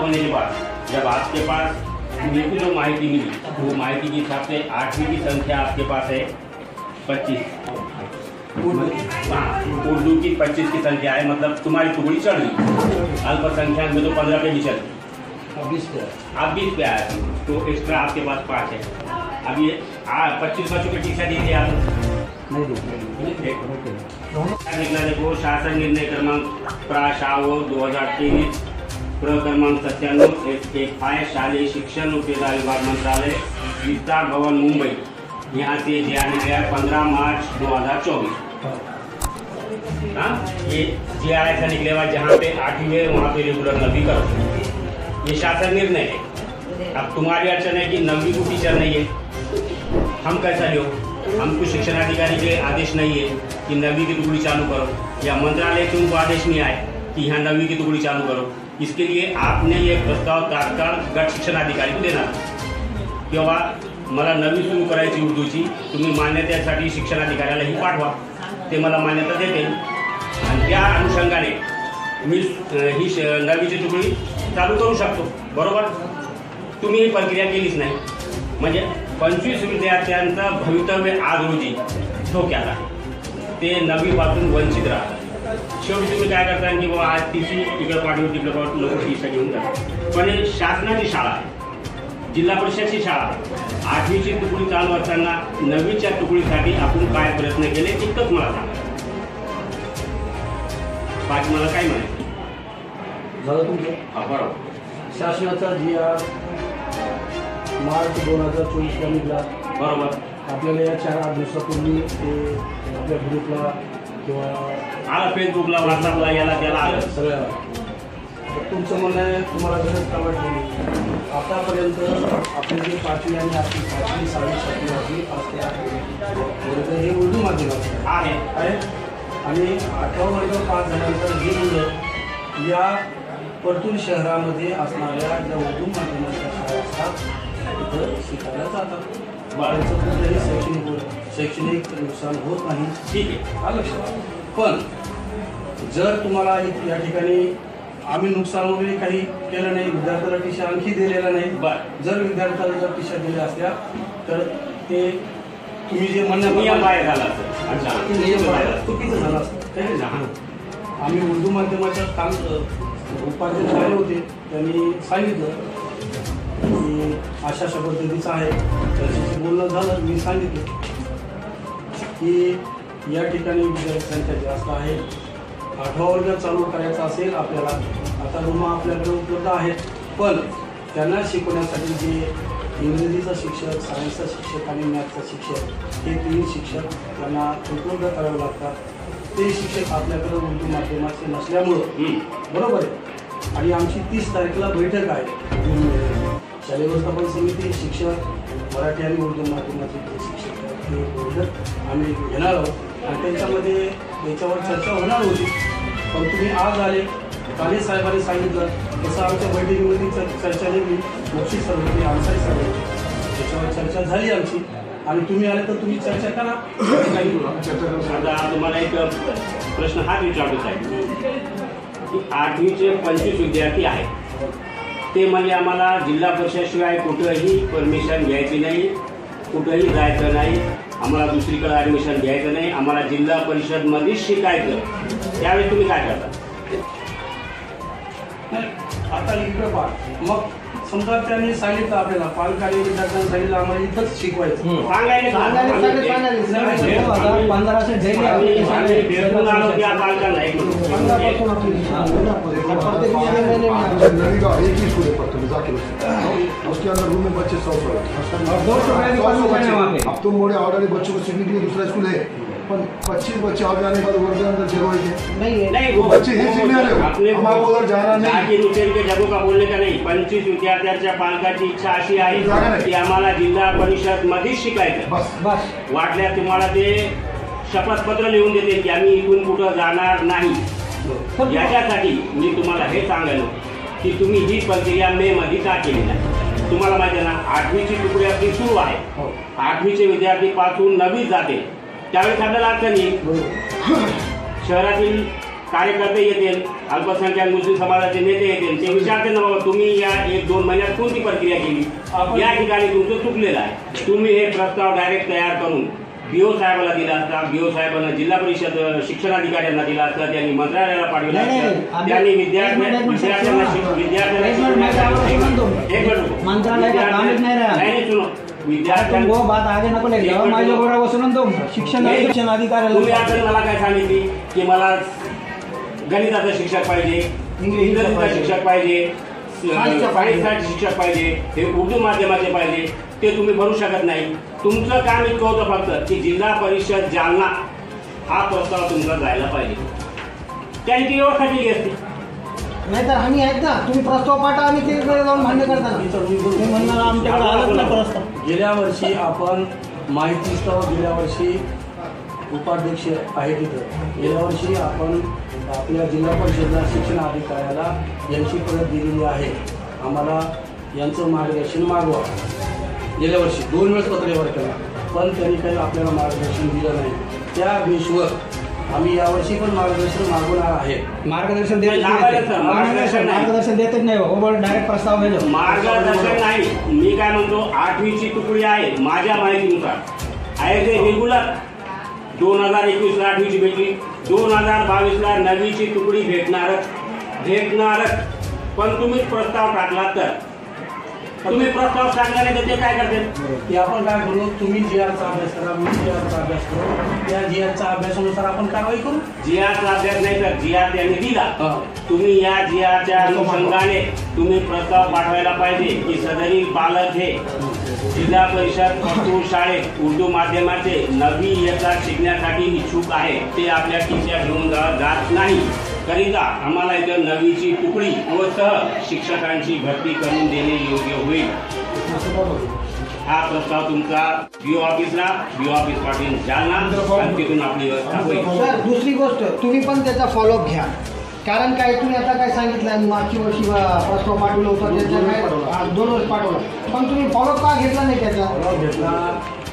होने के बाद जब आपके पास मेरे को जो माहिती मिली वो माहिती के हिसाब से 8वीं की संख्या आपके पास है 25। हाँ, उर्दू की 25 की संख्या है, मतलब तुम्हारी टुकड़ी चढ़ गई। अल्पसंख्यक में तो 15 पे भी चल गई, आप 20 पे आए तो एक्स्ट्रा आपके पास 5 है। अब ये 25 बच्चों की शिक्षा दीजिए आप निकला। देखो शासन निर्णय क्रमांक प्रा/शाव 2023 प्रक्रमांक 97 FI शालेय शिक्षण और क्रीड़ा विभाग मंत्रालय विस्तार भवन मुंबई, यहाँ से जारी गया 15 मार्च 2024। हाँ, ये GR ऐसा निकलेगा जहाँ पे 8वीं है वहाँ पे रेगुलर 9वीं करो, ये शासन निर्णय है। अब तुम्हारी अड़चन है कि 9वीं को टीचर नहीं है, हम कैसा लो? हमको शिक्षण अधिकारी के आदेश नहीं है कि 9वीं की टुकड़ी चालू करो, या मंत्रालय से उनको आदेश नहीं आए कि यहाँ 9वीं की टुकड़ी चालू करो। इसके लिए आपने ये प्रस्ताव तात्काळ गट शिक्षण अधिकारी को देणार किंवा मला 9वी सुरू करायची उर्दूची, तुम्ही मान्यतेसाठी शिक्षण अधिकाऱ्याला ही पाठवा, ते मला मान्यता देते आणि त्या अनुषंगाने मी ही 9वीची टुकडी चालू करू शकतो। बरोबर, तुम्ही ही प्रक्रिया केलीच नाही म्हणजे 25 विद्यार्थ्यांचं भवितव्य आज रोजी धोक्यात आहे, ते 9वी पासून वंचित राहतात। शेवटी तुम्ही काय करता की बाबा आज तिसरी तिकडे पाठवून तिकडे लोक टीचर घेऊन जातात, पण शासनाची शाळा आहे, जिल्हा परिषदची शाळा, 8वीची तुकडी चालू असताना 9वीच्या तुकडीसाठी आपण काय प्रयत्न केले इतकंच मला सांगा, बाकी मला काय म्हणायचं झालं तुमचं? बरोबर, शासनाचा GR मार्च 2024 निघाला, बरोबर। आपल्याला या 4-8 दिवसापूर्वी ते आपल्या ग्रुपला किंवा आला फेसबुकला, व्हॉट्सअपला, याला त्याला आलं सगळ्याला। तुमचं म्हणणं आहे तुम्हाला गरज का वाटली? आतापर्यंत आपले जे 5वी आणि 8वी 5वी 6वी 7वी 8वी असते हे उर्दू माध्यमात आहे आणि 8वा वर्ग पास झाल्यानंतर ही मुलं या परतूर शहरामध्ये असणाऱ्या ज्या उर्दू माध्यमाच्या शाळा असतात तिथं शिकायला जातात। त्यांचं कुठलंही शैक्षणिक नुकसान होत नाही, ठीक आहे, हा लक्षात। पण जर तुम्हाला या ठिकाणी आम्ही नुकसान वगैरे काही केलं नाही, विद्यार्थ्याला टीशा आणखी दिलेला नाही, जर विद्यार्थ्याला जर टीशा दिल्या असल्या तर ते तुम्ही जे नियम बाहेर झाला चुकीचं झालं असतं। आम्ही उर्दू माध्यमाच्या काल उपाध्यक्ष आले होते, त्यांनी सांगितलं की अशा पद्धतीचं आहे, त्याच्याशी बोलणं झालं, मी सांगितलं की या ठिकाणी विद्यार्थी संख्या जास्त आहे, 8वा वर्ग चालू करायचा असेल आपल्याला, आता रूम आपल्याकडे उपलब्ध आहेत, पण त्यांना शिकवण्यासाठी जे इंग्रजीचा शिक्षक, सायन्सचा शिक्षक आणि मॅथचा शिक्षक हे 3 शिक्षक त्यांना उपलब्ध करावे लागतात। ते शिक्षक आपल्याकडे उर्दू माध्यमाचे नसल्यामुळं, बरोबर आहे। आणि आमची 30 तारखेला बैठक आहे, शालेय व्यवस्थापन समिती, शिक्षक, मराठी आणि उर्दू माध्यमाचे जे शिक्षक ते बैठक आम्ही घेणार आहोत आणि त्याच्यामध्ये याच्यावर चर्चा होणार होती, पण तुम्ही आज आले, काले साहेबांनी सांगितलं तसं आमच्या बैठकीमध्ये चर्चा नेली, बक्षीस सर होते, अन्सारी सर होते, त्याच्यावर चर्चा झाली आमची आणि तुम्ही आले तर तुम्ही चर्चा करा। आता तुम्हाला एक प्रश्न हा विचारतो साहेब की 8वीचे 25 विद्यार्थी आहेत, ते म्हणजे आम्हाला जिल्हा परिषदशिवाय कुठंही परमिशन घ्यायची नाही, कुठंही जायचं नाही, आम्हाला दुसरीकडे ॲडमिशन घ्यायचं नाही, आम्हाला जिल्हा परिषदमध्येच शिकायचं, त्यावेळी तुम्ही काय करता? आता इकडं पहा, मग समजा त्यांनी सांगितलं आपल्याला, पालकांनी विद्यार्थ्यांना सांगितलं आम्हाला इथंच शिकवायचं, उसके अंदर रूम में बच्चे 100 अब तुम मोड़े ऑर्डर बच्चों को सीखने के लिए दूसरा स्कूल है, 25 बच्चे और जाने के बाद वर्ग अंदर जगह नहीं, वो बच्चे ही सीखने वाले हमारे उधर जाना नहीं, के जगह का बोलने का नहीं, 25 विद्यार्थ्यांच्या पालकाची इच्छा अशी आहे की आम्हाला जिल्हा परिषद मध्येच शिकायचं, बस वाटल्यास तुम्हाला ते शपथपत्र लिहून देते की आम्ही इथून कुठं जाणार नाही। याच्यासाठी मी तुम्हाला हे सांगायलो की तुम्ही ही प्रक्रिया मे मध्ये का केली नाही? तुम्हाला माहिती आहे ना, 8वीची तुकडी आपली सुरू आहे, 8वीचे विद्यार्थी पासून 9वी जाते, त्यावेळेस आपल्याला अडचण येईल, शहरातील कार्यकर्ते येतील, अल्पसंख्याक मुस्लिम समाजाचे नेते येतील, ते विचारते ना बाबा तुम्ही या 1-2 महिन्यात कोणती प्रक्रिया केली. या ठिकाणी तुमचं चुकलेलं आहे. तुम्ही हे प्रस्ताव डायरेक्ट तयार करून बीओ साहेबांना दिला असता, बीओ साहेबांना जिल्हा परिषद शिक्षणाधिकाऱ्यांना दिला असता, त्यांनी मंत्रालयाला पाठवलं असतं, त्यांनी विद्यार्थ्यांना वो बात आगे नको ले जाओ. माझ्या बरोबर बसून तो शिक्षण अधिकारी तुम्ही आता मला काय सांगितली की मला गणिताचा शिक्षक पाहिजे, इंग्रजीचा शिक्षक पाहिजे, सायन्सचा शिक्षक पाहिजे, हे उर्दू माध्यमाचे पाहिजे, ते तुम्ही भरू शकत नाही. तुमचं काम इतकं होतं फक्त की जिल्हा परिषद जालना हा प्रस्ताव तुमचा जायला पाहिजे, त्यांनी ती व्यवस्था केली असती. नाही तर आम्ही आहेत ना, तुम्ही प्रस्ताव पाठवा, आम्ही ते जाऊन मान्य करताना ते म्हणणार आमच्याकडे आलंच ना प्रस्ताव. गेल्या वर्षी आपण माहिती स्तव गेल्या वर्षी उपाध्यक्ष आहे तिथं. गेल्या वर्षी आपण आपल्या जिल्हा परिषदला शिक्षण अधिकाऱ्याला यांची परत दिलेली आहे, आम्हाला यांचं मार्गदर्शन मागवा. गेल्या वर्षी 2 वेळेस पत्रव्यवहार केला, पण त्यांनी काही आपल्याला मार्गदर्शन दिलं नाही. त्या बेसवर आम्ही यावर्षी पण मार्गदर्शन मागवणार आहे. मार्गदर्शन देत मार्गदर्शन देतच नाही हो, डायरेक्ट प्रस्ताव भेटो. मार्गदर्शन नाही, मी काय म्हणतो 8वीची तुकडी आहे माझ्या माहितीनुसार आहे ते रेग्युलर. 2021ला 8वीची भेटली, 2022ला 9वीची तुकडी भेटणारच. पण तुम्ही प्रस्ताव टाकला तर तुम्ही प्रस्ताव टाकला नाही तर ते काय करते की आपण काय करू, तुम्ही GRचा अभ्यास करा, मी GRचा अभ्यास करू, त्या GRच्या अभ्यासानुसार आपण कारवाई करू. GRचा अभ्यास नाही तर GR त्यांनी दिला, तुम्ही या GRच्या अनुषंगाने तुम्ही प्रस्ताव पाठवायला पाहिजे की सदरील पालक हे जिल्हा परिषद पशु शाळेत उर्दू माध्यमाचे 9वी इयत्ता शिकण्यासाठी इच्छुक आहे, ते आपल्या टीचर घेऊन जात नाही, करिता आम्हाला इथं 9वीची तुकडी व सह शिक्षकांची भरती करून देणे योग्य होईल. हा प्रस्ताव तुमचा बीओ ऑफिसला, बीओ ऑफिस पाठवून जालना आणि तिथून आपली व्यवस्था होईल. सर दुसरी गोष्ट, तुम्ही पण त्याचा फॉलोअप घ्या. कारण काय तुम्ही आता काय सांगितलं, मागच्या वर्षी प्रस्ताव पाठवलं होतं, त्याच्या काय 2 वर्ष पाठवलं, पण तुम्ही फॉलोअप का घेतला नाही त्याचा?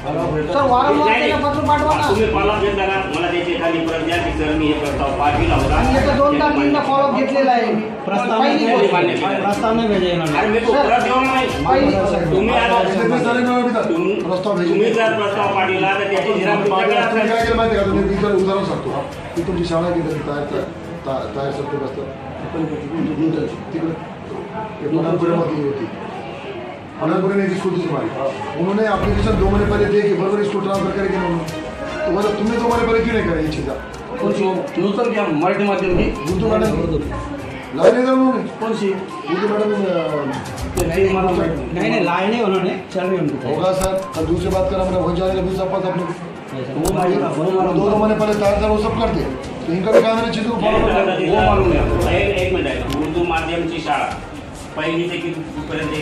सर वारंवार त्याला पत्र पाठवा ना. तुम्ही फॉलोअप घेतला ना, मला त्याची एखादी परत द्या की सर मी हे प्रस्ताव पाठविला होता आणि याचा 2-3 फॉलोअप घेतलेला आहे. प्रस्ताव नाही भेटेल. अरे मी तो परत देऊ नाही. तुम्ही जर प्रस्ताव पाठविला तर त्याची झेरॉक्स काय केलं माहिती का, तुम्ही उदाहरण सांगतो की तुमची शाळा किती तयार सत्य असतात तिकडे पठानपुऱ्यामध्ये होती, पठानपुरी ने स्कूल थी हमारी, उन्होंने एप्लीकेशन 2 महीने पहले दे के बरबर स्कूल ट्रांसफर करेंगे उन्होंने, तो मतलब तुमने 2 महीने पहले क्यों नहीं करे ये चीज़? नूतन क्या मराठी माध्यम की उर्दू मैडम लाए नहीं था उन्होंने, कौन सी उर्दू मैडम नहीं लाए नहीं उन्होंने, चल रही उनको होगा सर. कल दूसरी बात कर, हमने हो जाएगा बीच आपस अपने 2 महीने पहले तैयार वो सब करते, तो इनका भी काम है चीज़ों को फॉलो करना. एक मिनिट आहे. उर्दू माध्यमची शाळा पहिली ते कितवीपर्यंत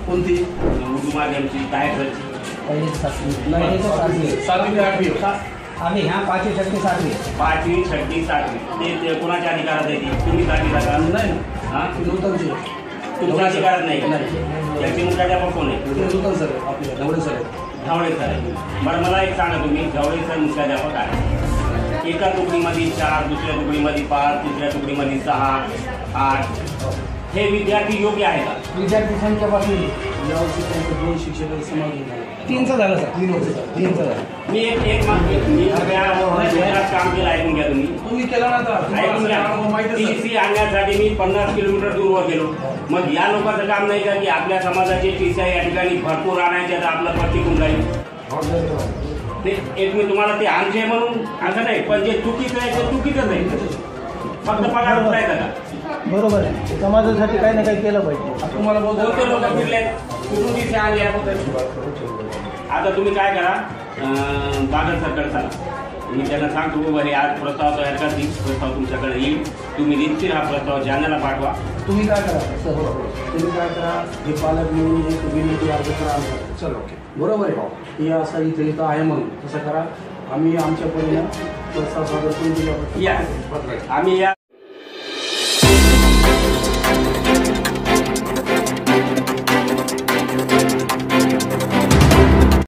कोणती उर्दू माध्यमची काय खर्च? पहले 7वी 7वी 8वी आम्ही ह्या 5वी 6वी 7वी 5वी 6वी 7वी ते कोणाच्या अधिकारात आहे? तुम्ही अधिकारात नाही हां, नूतनची तुमच्या अधिकारात नाही. याची मुख्याध्यापक कोण आहे? नूतन सर आपले ढवळे सर आहेत. ढवळे सर आहे. बरं मला एक सांगा, तुम्ही ढवळे सर मुख्याध्यापक आहे, एका तुकडीमध्ये 4, दुसऱ्या तुकडीमध्ये 5, तिसऱ्या तुकडीमध्ये 6, 8, हे विद्यार्थी योग्य आहे का? विद्यार्थी संख्यापासून यावर्षी त्यांचे 2 शिक्षक समाज झाले. 3चं झालं सर, 3चं झालं. मी मी सगळ्या शहरात काम केलं, ऐकून घ्या तुम्ही. तुम्ही केला ना ऐकून घ्या. TC आणण्यासाठी मी 50 किलोमीटर दूरवर गेलो. मग या लोकांचं काम नाही का की आपल्या समाजाचे TC या ठिकाणी भरपूर आणायचे तर आपलं पद टिकून जाईल? एक मी तुम्हाला ते आमचे म्हणून असं नाही, पण जे चुकीचं आहे ते चुकीचंच आहे. फक्त पगार उठायचा का? बरोबर आहे, समाजासाठी काही ना काही केलं पाहिजे. तुम्हाला कोणते लोक फिरले कुठून TC आणले? आता तुम्ही काय करा, बागल सरकार चला, मी त्यांना सांगतो बरे आज प्रस्ताव तयार करतील, प्रस्ताव तुमच्याकडे येईल, तुम्ही निश्चित हा प्रस्ताव जालन्याला पाठवा. तुम्ही काय करा सर, तुम्ही काय करा, हे पालक मिळून एक विनंती अर्ज करा. चल ओके, बरोबर आहे, हे असं इथे इथं आहे म्हणून तसं करा. आम्ही आमच्या परीने प्रस्ताव सादर करून दिला. या आम्ही या